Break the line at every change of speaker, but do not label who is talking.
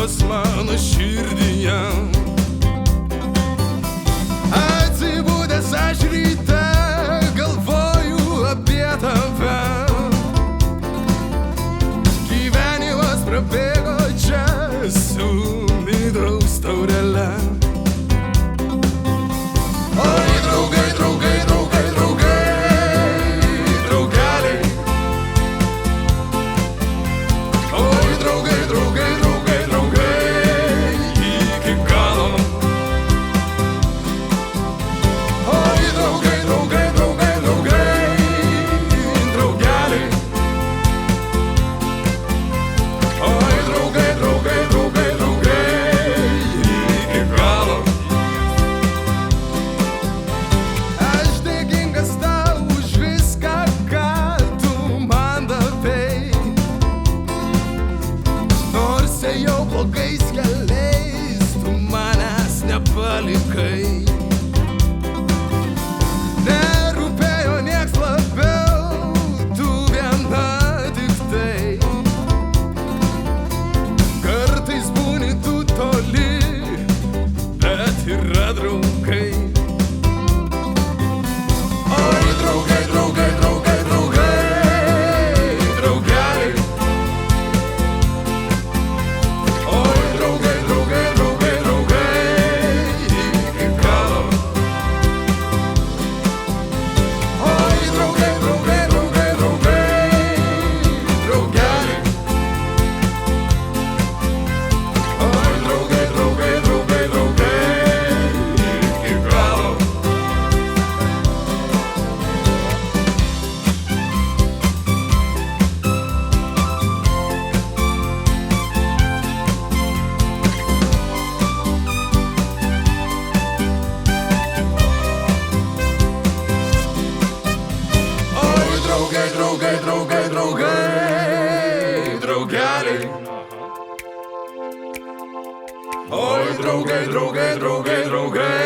vietos mano širdyje. Atsibūdęs aš ryte galvoju apie tave. Gyvenimas prabėgo čia su midraus taurele. Oi, draugai, draugai, draugai, draugai, draugeliai. Oi, draugai, draugai, draugai, draugai, iki galo. Oi, draugai, draugai, draugai, draugai, draugeliai. Oi, draugai, draugai, draugai, draugai, iki galo. Aš dėkingas tau už viską, ką tu man davei. Nors ėjau blogais keliais, tu manęs nepalikai. Nerūpėjo nieks labiau, tu viena tik tai. Kartais būni tu toli, bet yra draugai. Oi, draugai, draugai, draugai, draugai, draugeliai. Oi, draugai, draugai, draugai, draugai, iki galo. Oi, draugai, draugai, draugai, draugai, draugeliai. Oi, draugai, draugai, draugai, draugai, iki galo. Oi, draugai, draugai, draugai, draugai, draugeliai. Oi, draugai, draugai, draugai, draugai,